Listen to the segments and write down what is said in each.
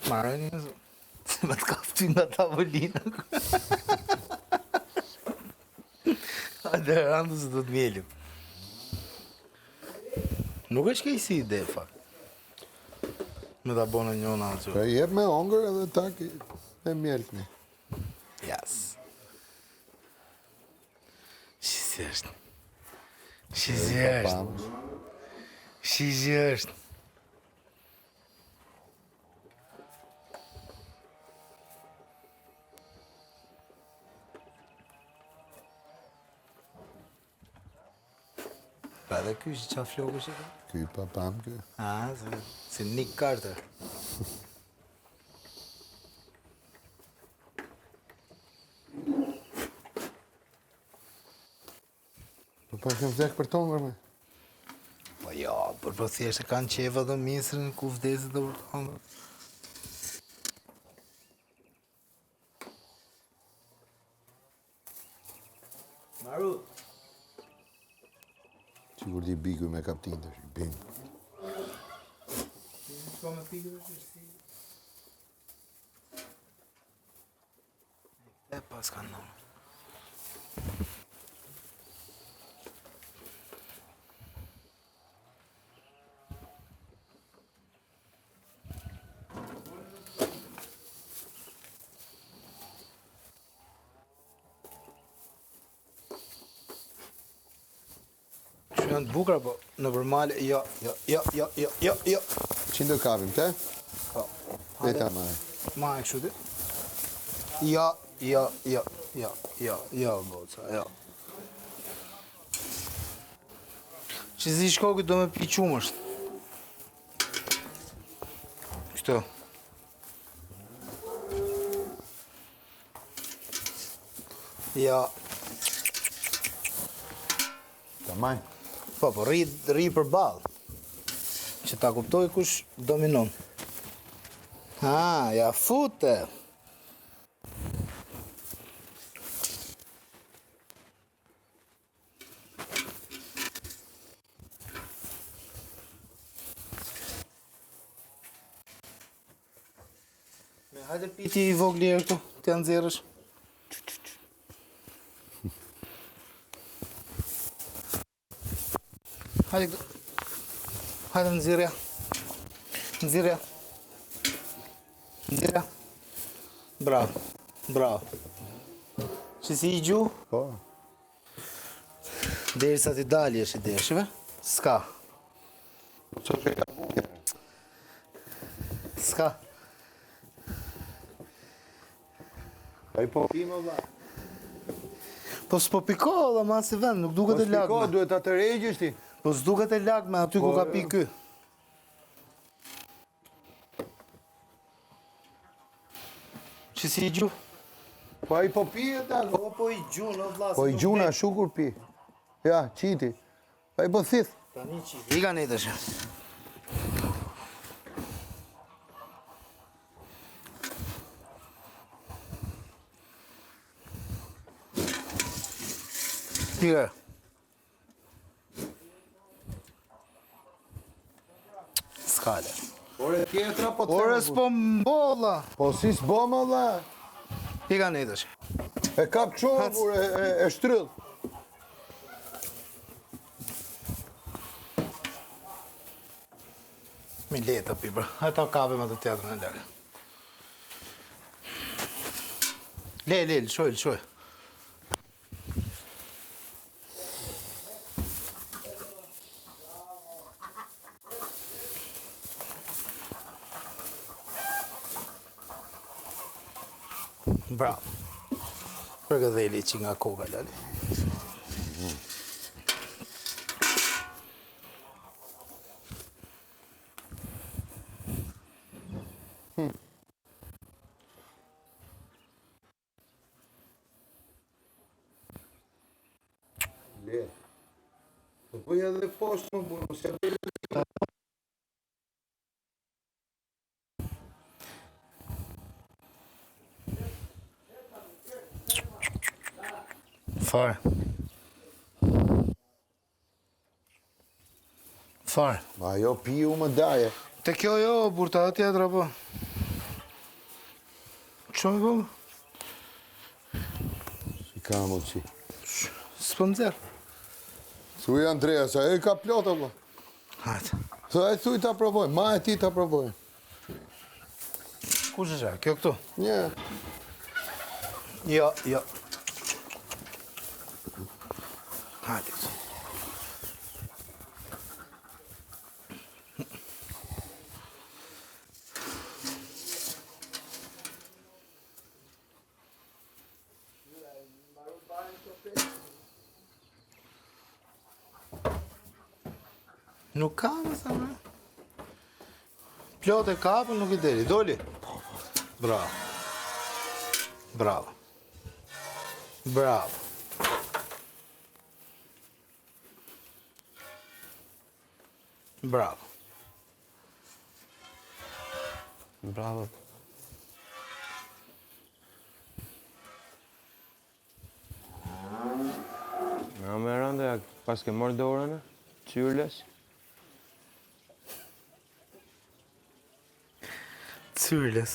Marrë një, se me të kafty nga tavolinë. Hajde, randë se do të mjelim. Nuk është kej si ide, fakt. Me ta bona njona atë. Pra jep me ongër edhe tak me mjeltni. Jas. Shisi është. Shisi është. Shisi është. Pa dhe ky që qa flokë është e ka? Ky papam ky. Si Nick Carter. Pa kem vdek për tongër me. Po jo, për po thjesht e kanë qeva dhe misrin ku vdesit dhe për tongër. Maru. Sigur t'i biku me kaptin të shi, bim. Shko me pikë dhe shërësi. E pas kanë nëmë. Janë të bukra, po në përmale, jo. Qindo kapim, te? Po. Veta ma e. Ma e kështu ti? Jo, boca, jo. Që zi shkokit do me pi qumësht. Kështu. Jo. Tamaj. Po, rri për balë. Që ta kuptoj kush dominon. Ja fute. Hajde piti i vogli këtu, të nxjerrësh. Hajde këtu. Hajde nxjerrja. Nxjerrja. Bravo. Që si i gju? Po. Deri sa ti dalje është i deshëve? Ska. Ska. A i po pimo, vla. Po s'po piko, dhe ma si vend, nuk duket e lagme. Po s'piko, duhet atë regjës ti. Po s'duket e lagme aty ku ka pi ky. Që si i gju? Po a i po pi e ta. Po i gju, në vlasë. Po i gjuna shukur pi. Ja, qiti. A i po thith. Tani qiti. I ka një të shë. Pire. Skale. Ore tjetra po të Ore s'po mbolla. Po si s'boma dhe. I ka një të shë. E kap qovë, por e shtryll. Mi leta pi, bro. Hajta kapim atë teatrën e lagë. Le, lëshoj. Bravo. Për gëdheli që nga koka, lali. Le. Po bëja dhe poshtë më burë, se bëja. Fare. Ma jo piu më daje. Te kjo jo, burta tjetra po. Çfarë vë? Si ka më qi. S'po nxerr. Thuj Andrea, sa e ka plot apo? Hajde. Thuj thuj ta provoj, ma e ti ta provoj. Kush është ajo? Kjo këtu? Një. Jo. Hajde. Nuk ka më thëmë. Plot e kapën, nuk i deli. Doli. Bravo. Bravo. Bravo. Bravo. Bravo. Ja, me rëndë, pas ke morë dorën, cyrles. Cyrles.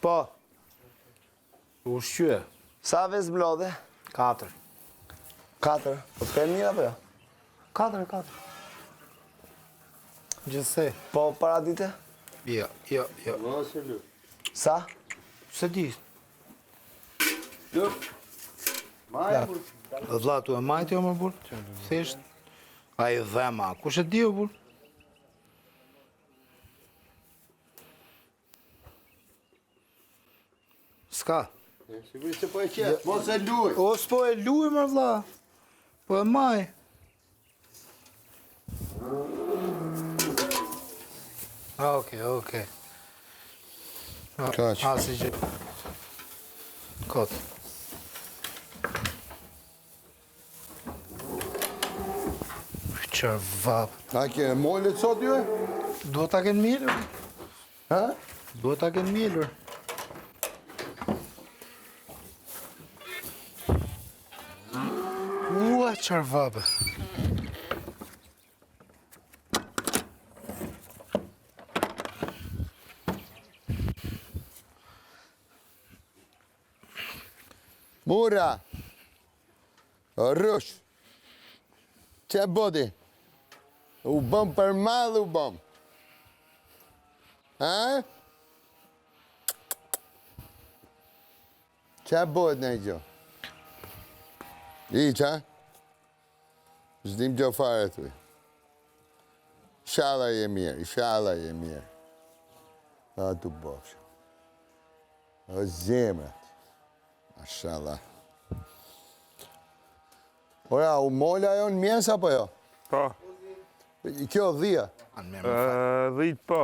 Po. Ushqyë. Sa vezë mlodhe? 4. 4. Po të mirë apo jo? 4. Gjithsej. Po para dite? Jo. Mos e lë. Sa? Se di. Maja, Dhe vlla tu e majti o më burë? Thjesht. A i dhema. Kush e di o burë? S'ka. sigurisht se po e qetë, mos e luj. O s'po e luj më vlla. Po e maj. Okej. Kaq. Si që... Kot. Qërë vap. A ke mollet sot ju? Duhet ta kenë mielur. Ha? Duhet ta kenë mielur. Ua, qërë vapë. Mura. Rrush. Që bodi? U bëm për madhë u bëm. Ha? Që bodi në i gjo? I që? Zdim gjo fare të. Shala je mirë. A tu bofshë. O zemrat. Mashallah. Ora, u molla jo në mjes apo jo? Po. Kjo dhia. Anë me më fa. Dhit po.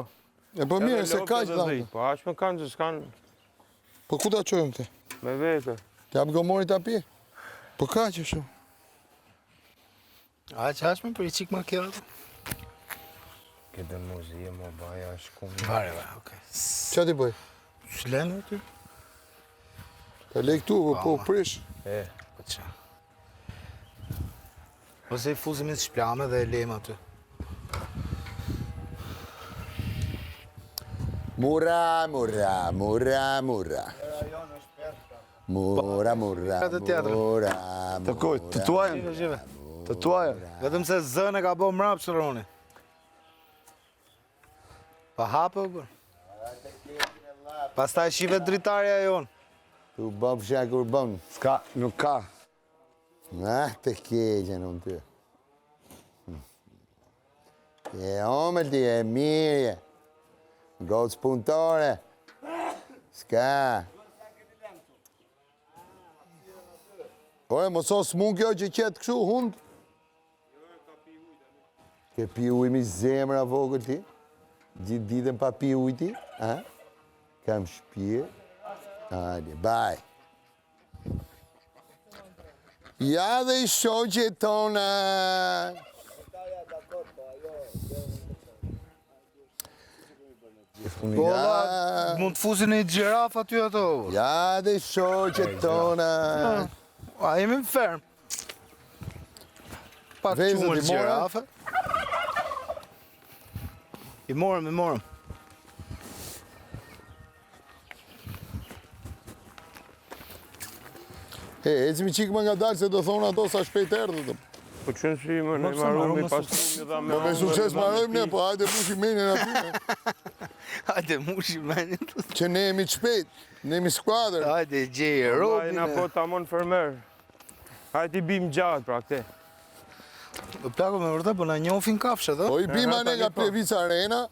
E po mirë, se ka që dhit. Po, ashme kanë që s'kanë Po ku ta qojmë te? me vete. T'jap gomori ta pi? Po ka që shumë. A që ashme për i qik ma kjera? Këtë muzi e më baja shkumë. Vare, okej. Qa ti bëj? Shlenë ty? Ta lej këtu, po prish. E, Po qa. Ose i fuzim në shplame dhe e lejmë aty. Mura. Të teatrin. Të kujt? Të tuajën? Shive. Të tuajën? Vetëm se zënë e ka bo mrapë shëroni. Pa hapë, bërë. Pastaj shive dritarja jonë. Tu bëm shakur bëm. S'ka, nuk ka. Të keqen unë ty. E omël ti, e mirje. Gocë punëtore. S'ka. Ore, mësos mund kjo që qetë këshu hundë? Ke pi ujë mi zemra vogël ti? Gjithë ditën pa pi ujë ti? Kam shpirë. Hajde, bye. Ja dhe i shoqe tona. Po, la, mund të fuzin e gjiraf aty ato. Ja dhe i shoqe tona. A jemi më ferm. Pak Vezët qumër i morën? gjirafe. I morëm. Ecmi qik më nga dalë se do thonë ato sa shpejt erdhët. Po qënë si më në pse marru marru me me pastumi dha me... Po me sukses marrojmë ne, po hajde mushi menin aty. Hajde mushi menin. Që ne jemi të shpejt, ne jemi skuadër. Hajde gjeje Robin Robin. apo tamon fermer. Hajde i bim gjatë pra këte. Plako me vërtet, po na njohin kafshët, Po ë? i bima ne nga Plevica Arena,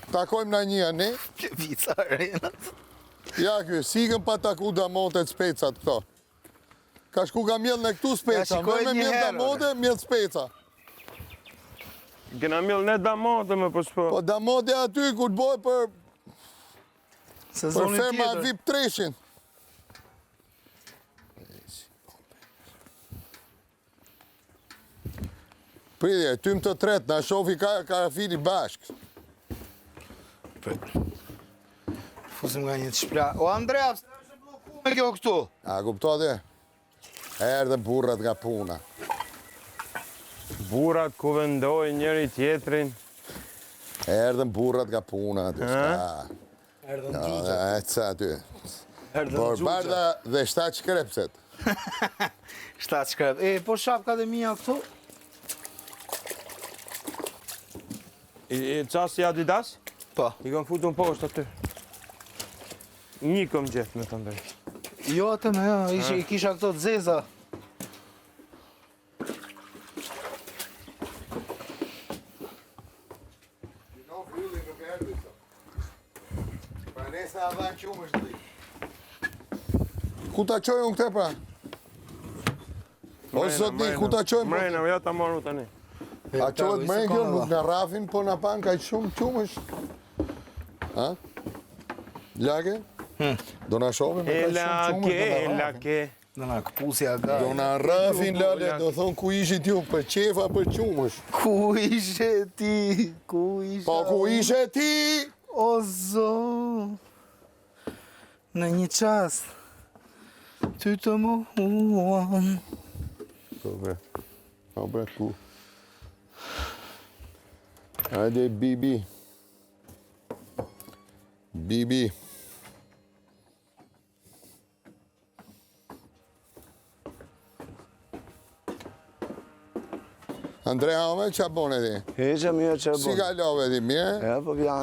takojmë na një ne. Vica arena. Ja ky, sikën pa taku damontet specat këto. Ka shku ka mjell në këtu speca, Ja, shikoj me një mjell herë, damonte, mjell speca. Kena mjell ne damonte me po s'po. Po damonte aty ku të boj për Sezonin ferma tjetër. VIP 300. Pridje, tym të tret, na shofi karafili bashk. Fusim nga një të shpla. O Andrea, pse është bloku me kjo këtu? A kupto dhe? Erdhe burrat nga puna. Burat ku vendoj njëri tjetrin. Erdhen burrat nga puna aty. Erdhën E ca aty. Erdhën Por xhuxha. bardha dhe 7 shkrepset. 7 shkrep. E, po shapka dhe mia këtu? I qasi Adidas? Po. I kom futu në poshtë aty. Një kom gjetë me të ndërë. Jo atë me, i kisha këto të zeza. Ku ta qojnë këte pra? O sot një, ku ta qojnë? Mrena, ja ta marru tani. A qohet mrenë kjo, nuk në rafin, po në pan ka shumë qumësh. Ha? Lake? Do në shohim me ka shumë qumësh, do në rafin. Ke. Në nga këpusja ga. Do në rafin, lale, do thonë ku ishit ju, për qefa, për qumësh. Ku ishe ti? Ku ishe? Po ku ishe ti? O zo. Në një qast. Ty të mohuan. Po bre, po bre, ku? Hajde, Bibi. Bibi. Andrea, ome, qa bone ti? Heqe mirë që Si ka love ti, mirë? E, po vjanë.